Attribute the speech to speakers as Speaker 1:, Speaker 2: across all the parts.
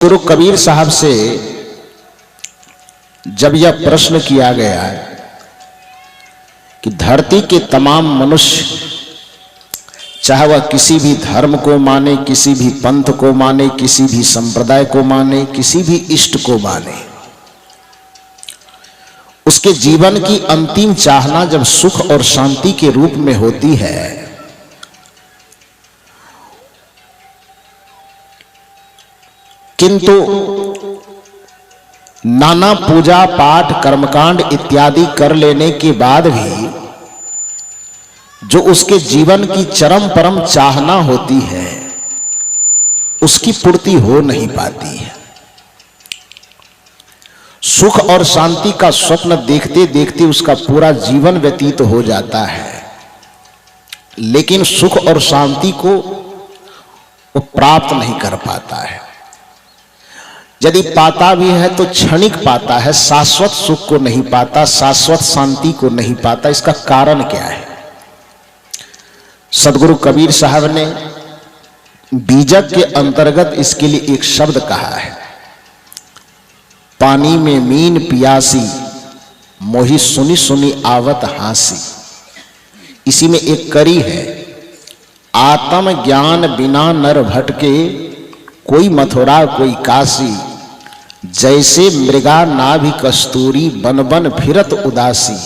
Speaker 1: गुरु कबीर साहब से जब यह प्रश्न किया गया कि धरती के तमाम मनुष्य, चाहे वह किसी भी धर्म को माने, किसी भी पंथ को माने, किसी भी संप्रदाय को माने, किसी भी इष्ट को माने, उसके जीवन की अंतिम चाहना जब सुख और शांति के रूप में होती है, किंतु नाना पूजा पाठ कर्मकांड इत्यादि कर लेने के बाद भी जो उसके जीवन की चरम परम चाहना होती है उसकी पूर्ति हो नहीं पाती है। सुख और शांति का स्वप्न देखते देखते उसका पूरा जीवन व्यतीत हो जाता है, लेकिन सुख और शांति को वो प्राप्त नहीं कर पाता है। यदि पाता भी है तो क्षणिक पाता है, शाश्वत सुख को नहीं पाता, शाश्वत शांति को नहीं पाता। इसका कारण क्या है? सदगुरु कबीर साहब ने बीजक के अंतर्गत इसके लिए एक शब्द कहा है, पानी में मीन पियासी, मोहि सुनी सुनी आवत हासी। इसी में एक कड़ी है, आत्म ज्ञान बिना नर भटके, कोई मथुरा कोई काशी, जैसे मृगा नाभि कस्तूरी, बन बन फिरत उदासी,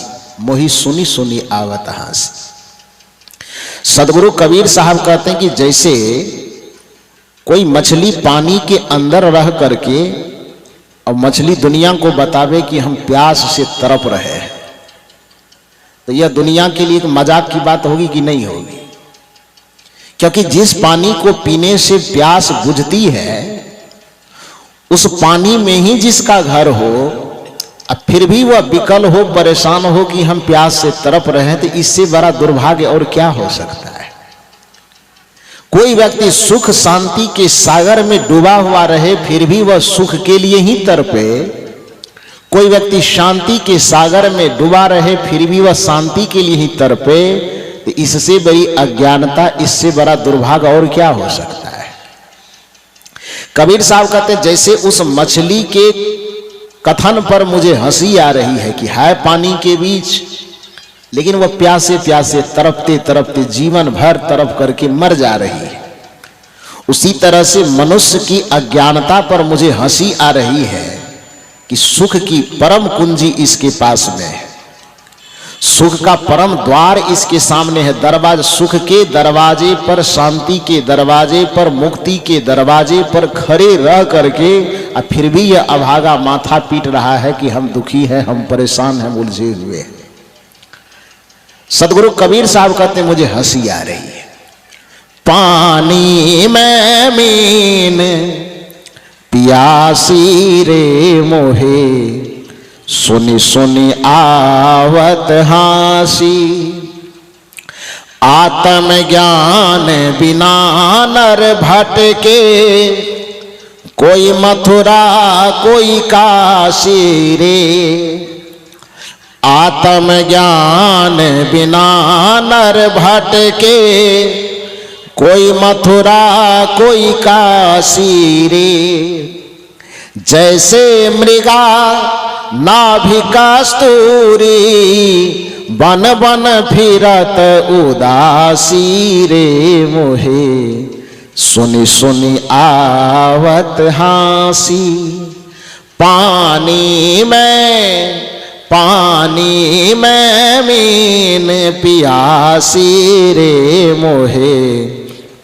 Speaker 1: मोहि सुनी सुनी आवत हासी। सदगुरु कबीर साहब कहते हैं कि जैसे कोई मछली पानी के अंदर रह करके और मछली दुनिया को बतावे कि हम प्यास से तड़प रहे हैं, तो यह दुनिया के लिए एक मजाक की बात होगी कि नहीं होगी? क्योंकि जिस पानी को पीने से प्यास बुझती है, उस पानी में ही जिसका घर हो, अब फिर भी वह विकल हो, परेशान हो कि हम प्यास से तड़प रहे हैं, तो इससे बड़ा दुर्भाग्य और क्या हो सकता है? कोई व्यक्ति सुख शांति के सागर में डूबा हुआ रहे फिर भी वह सुख के लिए ही तड़पे, कोई व्यक्ति शांति के सागर में डूबा रहे फिर भी वह शांति के लिए ही तड़पे, तो इससे बड़ी अज्ञानता, इससे बड़ा दुर्भाग्य और क्या हो सकता है? कबीर साहब कहते हैं जैसे उस मछली के कथन पर मुझे हंसी आ रही है कि है पानी के बीच, लेकिन वह प्यासे प्यासे तड़पते तड़पते जीवन भर तड़प करके मर जा रही है। उसी तरह से मनुष्य की अज्ञानता पर मुझे हंसी आ रही है कि सुख की परम कुंजी इसके पास में है, सुख का परम द्वार इसके सामने है। दरवाजे, सुख के दरवाजे पर, शांति के दरवाजे पर, मुक्ति के दरवाजे पर खड़े रह करके और फिर भी यह अभागा माथा पीट रहा है कि हम दुखी हैं, हम परेशान हैं, उलझे हुए हैं। सदगुरु कबीर साहब कहते हैं मुझे हंसी आ रही है, पानी में मीन पियासी रे मोहे, सुनी सुनी आवत हासी, आत्म ज्ञान बिना नर भटके, कोई मथुरा कोई काशी रे, आत्म ज्ञान बिना नर भटके, कोई मथुरा कोई काशी रे, जैसे मृगा नाभि कस्तूरी, बन बन फिरत उदासी रे मोहे, सुनी सुनी आवत हासी। पानी में मीन पियासी रे मोहे,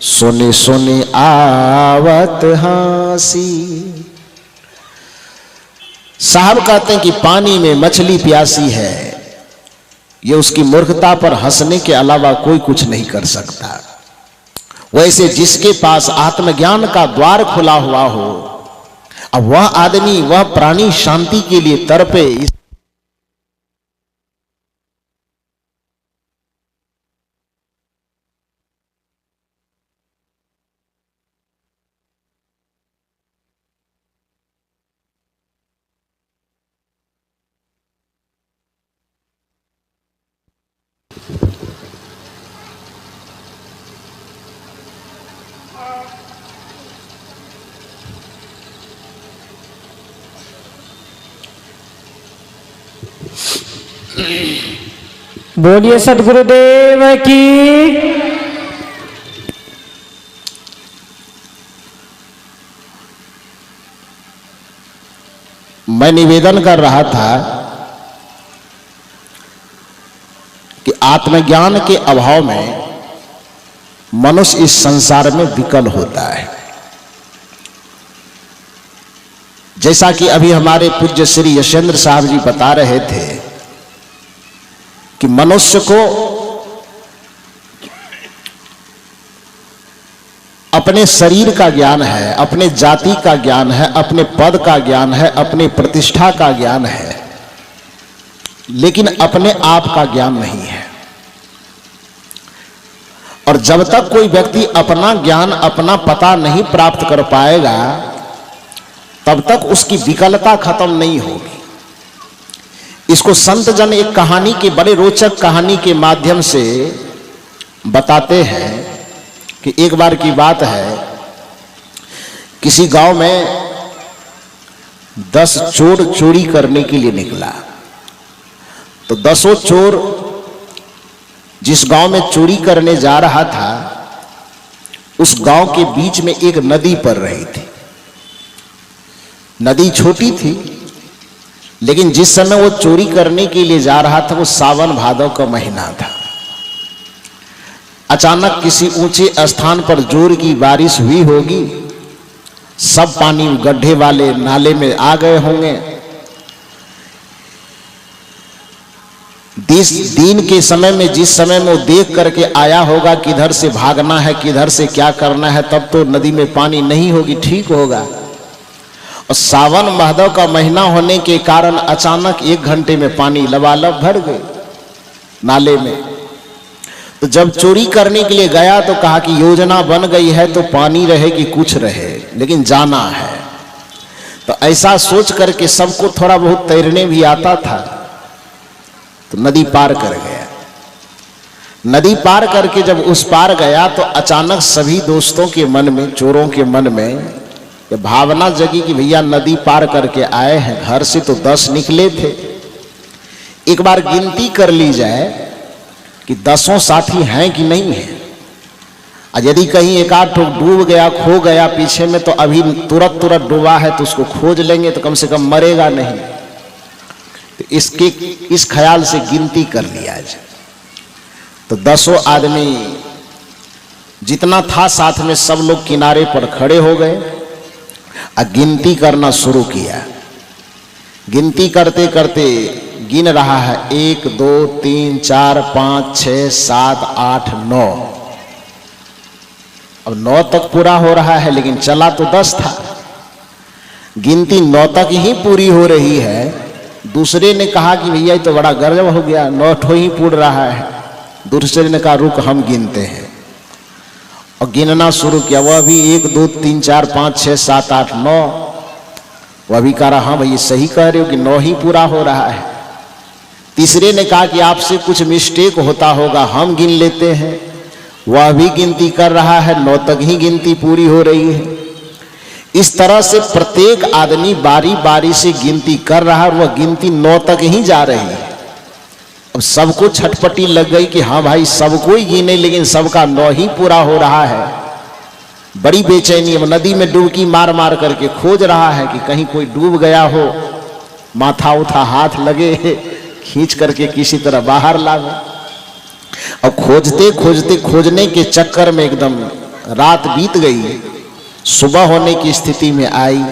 Speaker 1: सुनी सुनी आवत हासी। साहब कहते हैं कि पानी में मछली प्यासी है, यह उसकी मूर्खता पर हंसने के अलावा कोई कुछ नहीं कर सकता। वैसे जिसके पास आत्मज्ञान का द्वार खुला हुआ हो, अब वह आदमी, वह प्राणी शांति के लिए तड़पे।
Speaker 2: बोलिए सद्गुरुदेव की।
Speaker 1: मैं निवेदन कर रहा था कि आत्मज्ञान के अभाव में मनुष्य इस संसार में विकल होता है। जैसा कि अभी हमारे पूज्य श्री यशेंद्र साहब जी बता रहे थे कि मनुष्य को अपने शरीर का ज्ञान है, अपने जाति का ज्ञान है, अपने पद का ज्ञान है, अपने प्रतिष्ठा का ज्ञान है, लेकिन अपने आप का ज्ञान नहीं है। और जब तक कोई व्यक्ति अपना ज्ञान, अपना पता नहीं प्राप्त कर पाएगा, तब तक उसकी विकलता खत्म नहीं होगी। इसको संत जन एक कहानी के, बड़े रोचक कहानी के माध्यम से बताते हैं कि एक बार की बात है, किसी गांव में 10 चोर चोरी करने के लिए निकला। तो 10 चोर जिस गांव में चोरी करने जा रहा था, उस गांव के बीच में एक नदी पड़ रही थी। नदी छोटी थी, लेकिन जिस समय वो चोरी करने के लिए जा रहा था वो सावन भादव का महीना था। अचानक किसी ऊंचे स्थान पर जोर की बारिश हुई होगी, सब पानी गड्ढे वाले नाले में आ गए होंगे। दिन के समय में, जिस समय में वो देख करके आया होगा किधर से भागना है, किधर से क्या करना है, तब तो नदी में पानी नहीं होगी, ठीक होगा। और सावन भादव का महीना होने के कारण अचानक 1 घंटे में पानी लबालब भर गए नाले में। तो जब चोरी करने के लिए गया तो कहा कि योजना बन गई है तो पानी रहे कि कुछ रहे, लेकिन जाना है। तो ऐसा सोच करके सबको थोड़ा बहुत तैरने भी आता था, तो नदी पार कर गया। नदी पार करके जब उस पार गया तो अचानक सभी दोस्तों के मन में, चोरों के मन में ये भावना जगी कि भैया नदी पार करके आए हैं, घर से तो 10 निकले थे, एक बार गिनती कर ली जाए कि 10 साथी हैं कि नहीं है। और यदि कहीं एक आध ठोक डूब गया, खो गया पीछे में, तो अभी तुरंत डूबा है तो उसको खोज लेंगे तो कम से कम मरेगा नहीं। तो इस ख्याल से गिनती कर लिया जाए। तो 10 आदमी जितना था साथ में, सब लोग किनारे पर खड़े हो गए और गिनती करना शुरू किया। गिनती करते करते गिन रहा है, 1 2 3 4 5 6 7 8 9। अब 9 तक पूरा हो रहा है, लेकिन चला तो 10 था। गिनती 9 तक ही पूरी हो रही है। दूसरे ने कहा कि भैया ये तो बड़ा गजब हो गया, 9 ठो ही पूर रहा है। दूसरे ने कहा रुक, हम गिनते हैं। और गिनना शुरू किया। वह भी 1 2 3 4 5 6 7 8 9। वह भी कह रहा हाँ भाई सही कह रहे हो कि 9 ही पूरा हो रहा है। तीसरे ने कहा कि आपसे कुछ मिस्टेक होता होगा, हम गिन लेते हैं। वह भी गिनती कर रहा है, 9 तक ही गिनती पूरी हो रही है। इस तरह से प्रत्येक आदमी बारी बारी से गिनती कर रहा है और वह गिनती 9 तक ही जा रही है। अब सबको छटपटी लग गई कि हाँ भाई सबको ही गिने, लेकिन सबका 9 ही पूरा हो रहा है। बड़ी बेचैनी। अब नदी में डुबकी मार मार करके खोज रहा है कि कहीं कोई डूब गया हो, माथा उठा हाथ लगे, खींच करके किसी तरह बाहर लावे। और खोजते खोजते, खोजने के चक्कर में एकदम रात बीत गई। सुबह होने की स्थिति में आई।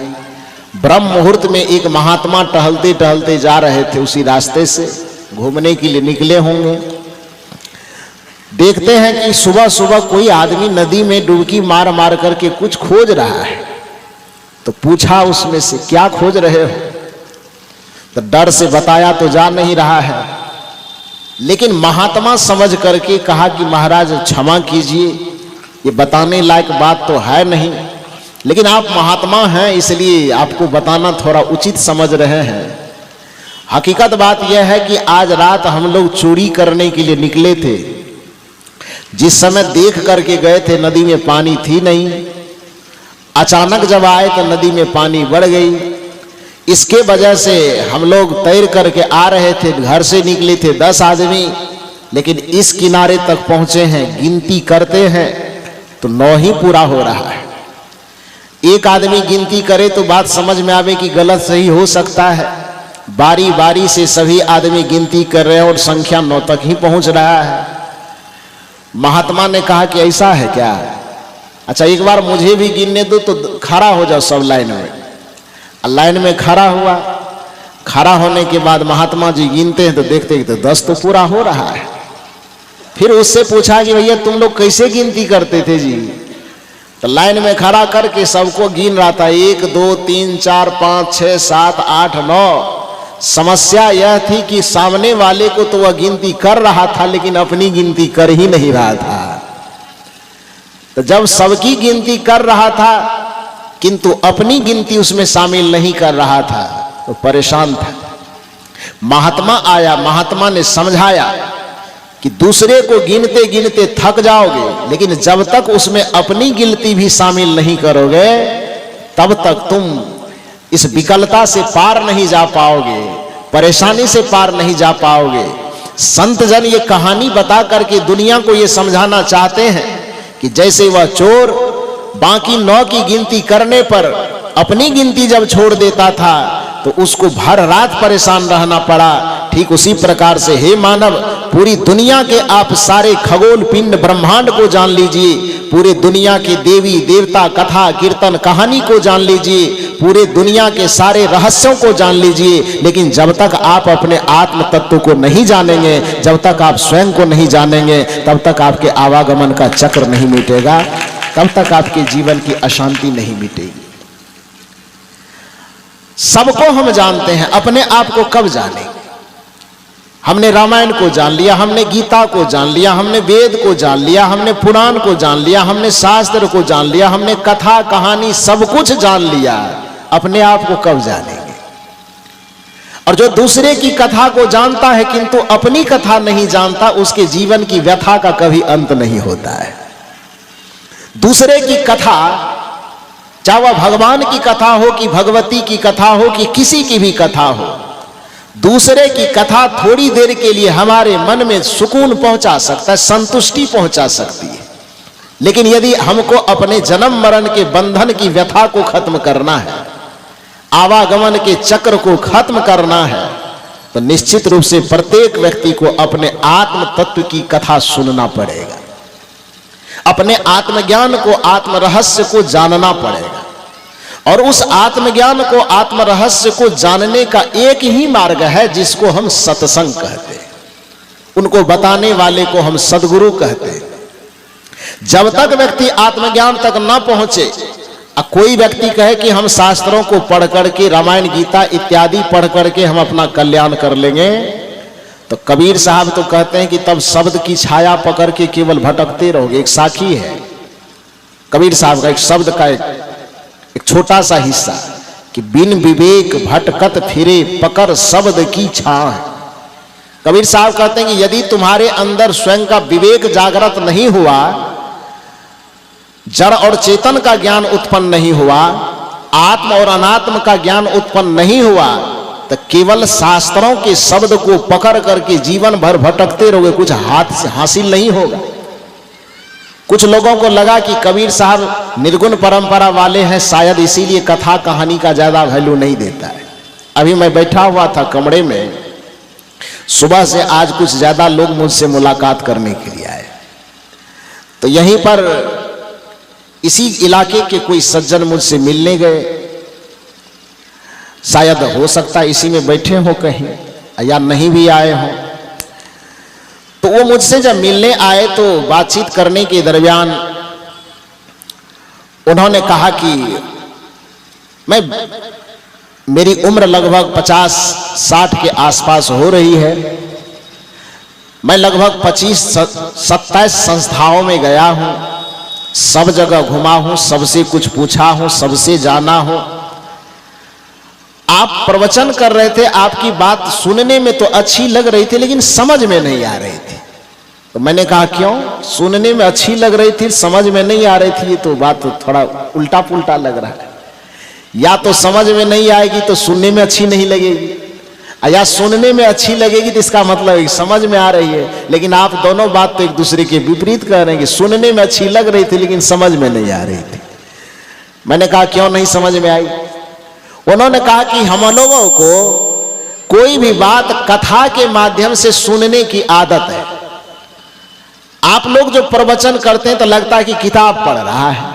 Speaker 1: ब्रह्म मुहूर्त में एक महात्मा टहलते टहलते जा रहे थे, उसी रास्ते से घूमने के लिए निकले होंगे। देखते हैं कि सुबह सुबह कोई आदमी नदी में डुबकी मार मार करके कुछ खोज रहा है। तो पूछा उसमें से, क्या खोज रहे हो? तो डर से बताया तो जा नहीं रहा है, लेकिन महात्मा समझ करके कहा कि महाराज क्षमा कीजिए, ये बताने लायक बात तो है नहीं, लेकिन आप महात्मा हैं इसलिए आपको बताना थोड़ा उचित समझ रहे हैं। हकीकत बात यह है कि आज रात हम लोग चोरी करने के लिए निकले थे। जिस समय देख करके गए थे नदी में पानी थी नहीं, अचानक जब आए तो नदी में पानी बढ़ गई। इसके वजह से हम लोग तैर करके आ रहे थे, घर से निकले थे 10 आदमी, लेकिन इस किनारे तक पहुंचे हैं। गिनती करते हैं तो 9 ही पूरा हो रहा है। एक आदमी गिनती करे तो बात समझ में आवे कि गलत सही हो सकता है। बारी बारी से सभी आदमी गिनती कर रहे हैं और संख्या 9 तक ही पहुंच रहा है। महात्मा ने कहा कि ऐसा है क्या? अच्छा एक बार मुझे भी गिनने दो, तो खड़ा हो जाओ सब लाइन में। लाइन में खड़ा हुआ। खड़ा होने के बाद महात्मा जी गिनते हैं तो देखते हैं तो 10 तो पूरा हो रहा है। फिर उससे पूछा कि भैया तुम लोग कैसे गिनती करते थे जी? तो लाइन में खड़ा करके सबको गिन रहा था, 1 2 3 4 5 6 7 8 9। समस्या यह थी कि सामने वाले को तो वह गिनती कर रहा था, लेकिन अपनी गिनती कर ही नहीं रहा था। तो जब सबकी गिनती कर रहा था किंतु अपनी गिनती उसमें शामिल नहीं कर रहा था, तो परेशान था। महात्मा आया, महात्मा ने समझाया कि दूसरे को गिनते गिनते थक जाओगे, लेकिन जब तक उसमें अपनी गिनती भी शामिल नहीं करोगे तब तक तुम इस विकलता से पार नहीं जा पाओगे, परेशानी से पार नहीं जा पाओगे। संत जन ये कहानी बता करके दुनिया को ये समझाना चाहते हैं कि जैसे वह चोर बाकी 9 की गिनती करने पर अपनी गिनती जब छोड़ देता था तो उसको भर रात परेशान रहना पड़ा, ठीक उसी प्रकार से हे मानव, पूरी दुनिया के आप सारे खगोल पिंड ब्रह्मांड को जान लीजिए, पूरे दुनिया के देवी देवता कथा कीर्तन कहानी को जान लीजिए, पूरे दुनिया के सारे रहस्यों को जान लीजिए, लेकिन जब तक आप अपने आत्म तत्व को नहीं जानेंगे, जब तक आप स्वयं को नहीं जानेंगे, तब तक आपके आवागमन का चक्र नहीं मिटेगा, तब तक आपके जीवन की अशांति नहीं मिटेगी। सबको हम जानते हैं, अपने आप को कब जानेंगे? हमने रामायण को जान लिया, हमने गीता को जान लिया, हमने वेद को जान लिया, हमने पुराण को जान लिया, हमने शास्त्र को जान लिया, हमने कथा कहानी सब कुछ जान लिया, अपने आप को कब जानेंगे? और जो दूसरे की कथा को जानता है किंतु अपनी कथा नहीं जानता, उसके जीवन की व्यथा का कभी अंत नहीं होता है। दूसरे की कथा, चाहे वह भगवान की कथा हो कि भगवती की कथा हो कि किसी की भी कथा हो, दूसरे की कथा थोड़ी देर के लिए हमारे मन में सुकून पहुंचा सकता है, संतुष्टि पहुंचा सकती है, लेकिन यदि हमको अपने जन्म मरण के बंधन की व्यथा को खत्म करना है, आवागमन के चक्र को खत्म करना है, तो निश्चित रूप से प्रत्येक व्यक्ति को अपने आत्म तत्व की कथा सुनना पड़ेगा, अपने आत्मज्ञान को, आत्म रहस्य को जानना पड़ेगा। और उस आत्मज्ञान को, आत्म रहस्य को जानने का एक ही मार्ग है जिसको हम सत्संग कहते हैं, उनको बताने वाले को हम सद्गुरु कहते हैं। जब तक व्यक्ति आत्मज्ञान तक न पहुंचे, कोई व्यक्ति कहे कि हम शास्त्रों को पढ़ करके, रामायण गीता इत्यादि पढ़ करके हम अपना कल्याण कर लेंगे, तो कबीर साहब तो कहते हैं कि तब शब्द की छाया पकड़ के केवल भटकते रहोगे। एक साखी है कबीर साहब का, एक शब्द का एक छोटा सा हिस्सा कि बिन विवेक भटकत फिरे पकड़ शब्द की छाह। कबीर साहब कहते हैं कि यदि तुम्हारे अंदर स्वयं का विवेक जागृत नहीं हुआ, जड़ और चेतन का ज्ञान उत्पन्न नहीं हुआ, आत्म और अनात्म का ज्ञान उत्पन्न नहीं हुआ, तो केवल शास्त्रों के शब्द को पकड़ करके जीवन भर भटकते रहोगे, कुछ हाथ से हासिल नहीं होगा। कुछ लोगों को लगा कि कबीर साहब निर्गुण परंपरा वाले हैं, शायद इसीलिए कथा कहानी का ज्यादा वैल्यू नहीं देता है। अभी मैं बैठा हुआ था कमरे में, सुबह से आज कुछ ज्यादा लोग मुझसे मुलाकात करने के लिए आए, तो यहीं पर इसी इलाके के कोई सज्जन मुझसे मिलने गए, शायद हो सकता इसी में बैठे हो कहीं या नहीं भी आए हो। तो वो मुझसे जब मिलने आए तो बातचीत करने के दरमियान उन्होंने कहा कि मेरी उम्र लगभग 50-60 के आसपास हो रही है, मैं लगभग 25-27 संस्थाओं में गया हूं, सब जगह घुमा हूं, सबसे कुछ पूछा हूं, सबसे जाना हूं। आप प्रवचन कर रहे थे, आपकी बात सुनने में तो अच्छी लग रही थी लेकिन समझ में नहीं आ रही थी। तो मैंने कहा क्यों? सुनने में अच्छी लग रही थी, समझ में नहीं आ रही थी, ये तो बात थोड़ा उल्टा पुल्टा लग रहा है। या तो समझ में नहीं आएगी तो सुनने में अच्छी नहीं लगेगी, या सुनने में अच्छी लगेगी तो इसका मतलब है समझ में आ रही है। लेकिन आप दोनों बात तो एक दूसरे के विपरीत कह रहे हैं कि सुनने में अच्छी लग रही थी लेकिन समझ में नहीं आ रही थी। मैंने कहा क्यों नहीं समझ में आई? उन्होंने कहा कि हम लोगों को कोई भी बात कथा के माध्यम से सुनने की आदत है। आप लोग जो प्रवचन करते हैं तो लगता है कि किताब पढ़ रहा है,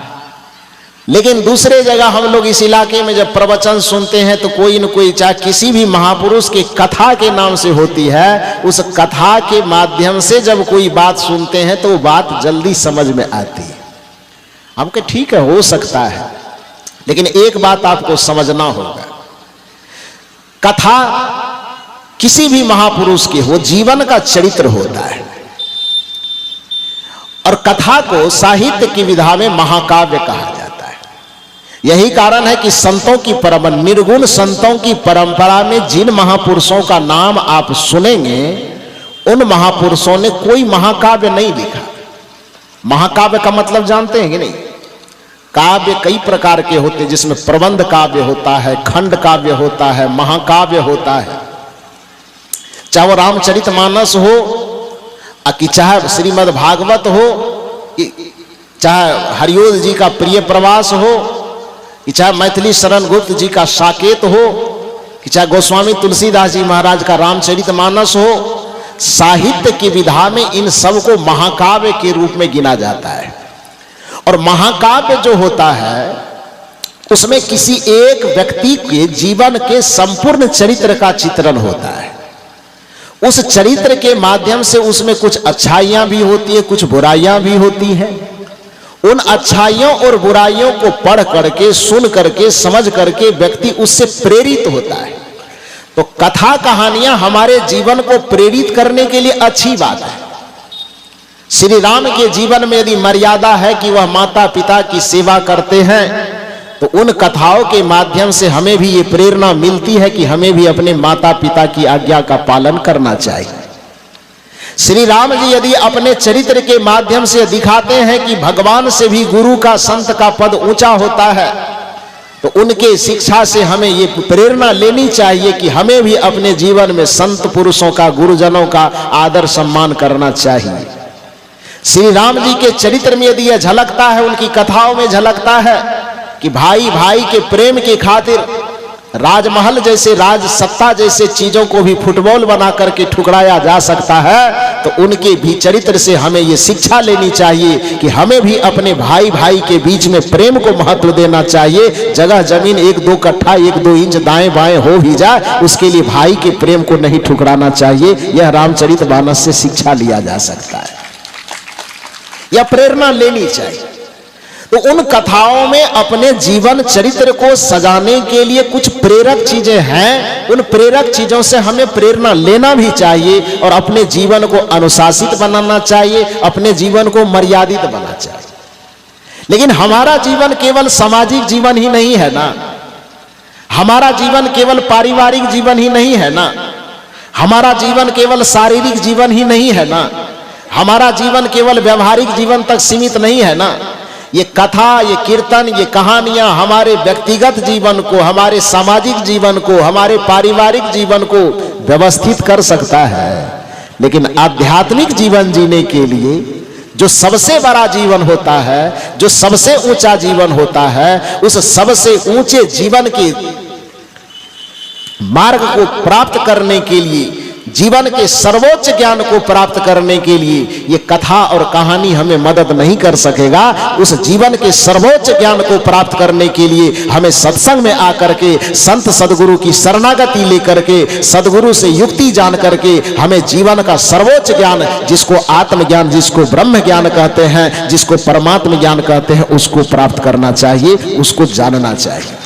Speaker 1: लेकिन दूसरे जगह हम लोग इस इलाके में जब प्रवचन सुनते हैं तो कोई न कोई, चाहे किसी भी महापुरुष की कथा के नाम से होती है, उस कथा के माध्यम से जब कोई बात सुनते हैं तो वो बात जल्दी समझ में आती है। हमको ठीक है, हो सकता है, लेकिन एक बात आपको समझना होगा, कथा किसी भी महापुरुष की हो, जीवन का चरित्र होता है। और कथा को साहित्य की विधा में महाकाव्य कहा जाता है। यही कारण है कि संतों की परंपरा, निर्गुण संतों की परंपरा में जिन महापुरुषों का नाम आप सुनेंगे, उन महापुरुषों ने कोई महाकाव्य नहीं लिखा। महाकाव्य का मतलब जानते हैं कि नहीं? काव्य कई प्रकार के होते हैं, जिसमें प्रबंध काव्य होता है, खंड काव्य होता है, महाकाव्य होता है। चाहे वो रामचरितमानस हो, कि चाहे श्रीमद् भागवत हो, चाहे हरिओम जी का प्रिय प्रवास हो, कि चाहे मैथिली शरण गुप्त जी का साकेत हो, कि चाहे गोस्वामी तुलसीदास जी महाराज का रामचरितमानस हो, साहित्य की विधा में इन सब को महाकाव्य के रूप में गिना जाता है। और महाकाव्य जो होता है उसमें किसी एक व्यक्ति के जीवन के संपूर्ण चरित्र का चित्रण होता है। उस चरित्र के माध्यम से उसमें कुछ अच्छाइयां भी होती है, कुछ बुराइयां भी होती हैं। उन अच्छाइयों और बुराइयों को पढ़ करके, सुन करके, समझ करके व्यक्ति उससे प्रेरित होता है। तो कथा कहानियां हमारे जीवन को प्रेरित करने के लिए अच्छी बात है। श्री राम के जीवन में यदि मर्यादा है कि वह माता पिता की सेवा करते हैं, तो उन कथाओं के माध्यम से हमें भी ये प्रेरणा मिलती है कि हमें भी अपने माता पिता की आज्ञा का पालन करना चाहिए। श्री राम जी यदि अपने चरित्र के माध्यम से दिखाते हैं कि भगवान से भी गुरु का, संत का पद ऊंचा होता है, तो उनके शिक्षा से हमें ये प्रेरणा लेनी चाहिए कि हमें भी अपने जीवन में संत पुरुषों का, गुरुजनों का आदर सम्मान करना चाहिए। श्री राम जी के चरित्र में यदि यह झलकता है, उनकी कथाओं में झलकता है कि भाई भाई के प्रेम की खातिर राजमहल जैसे, राज सत्ता जैसे चीजों को भी फुटबॉल बना करके ठुकराया जा सकता है, तो उनके भी चरित्र से हमें ये शिक्षा लेनी चाहिए कि हमें भी अपने भाई भाई के बीच में प्रेम को महत्व देना चाहिए। जगह जमीन 1-2 कट्ठा 1-2 इंच दाएं बाएं हो भी जाए, उसके लिए भाई के प्रेम को नहीं ठुकराना चाहिए। यह रामचरितमानस से शिक्षा लिया जा सकता है, यह प्रेरणा लेनी चाहिए। तो उन कथाओं में अपने जीवन चरित्र को सजाने के लिए कुछ प्रेरक चीजें हैं। उन प्रेरक चीजों से हमें प्रेरणा लेना भी चाहिए और अपने जीवन को अनुशासित बनाना चाहिए, अपने जीवन को मर्यादित बनाना चाहिए। लेकिन हमारा जीवन केवल सामाजिक जीवन ही नहीं है ना, हमारा जीवन केवल पारिवारिक जीवन ही नहीं है ना, हमारा जीवन केवल शारीरिक जीवन ही नहीं है ना, हमारा जीवन केवल व्यवहारिक जीवन तक सीमित नहीं है ना। ये कथा, ये कीर्तन, ये कहानियां हमारे व्यक्तिगत जीवन को, हमारे सामाजिक जीवन को, हमारे पारिवारिक जीवन को व्यवस्थित कर सकता है। लेकिन आध्यात्मिक जीवन जीने के लिए जो सबसे बड़ा जीवन होता है, जो सबसे ऊंचा जीवन होता है, उस सबसे ऊंचे जीवन के मार्ग को प्राप्त करने के लिए, जीवन के सर्वोच्च ज्ञान को प्राप्त करने के लिए ये कथा और कहानी हमें मदद नहीं कर सकेगा। उस जीवन के सर्वोच्च ज्ञान को प्राप्त करने के लिए हमें सत्संग में आकर के संत सदगुरु की शरणागति लेकर के, सदगुरु से युक्ति जान करके हमें जीवन का सर्वोच्च ज्ञान, जिसको आत्मज्ञान, जिसको ब्रह्म ज्ञान कहते हैं, जिसको परमात्म ज्ञान कहते हैं, उसको प्राप्त करना चाहिए, उसको जानना चाहिए।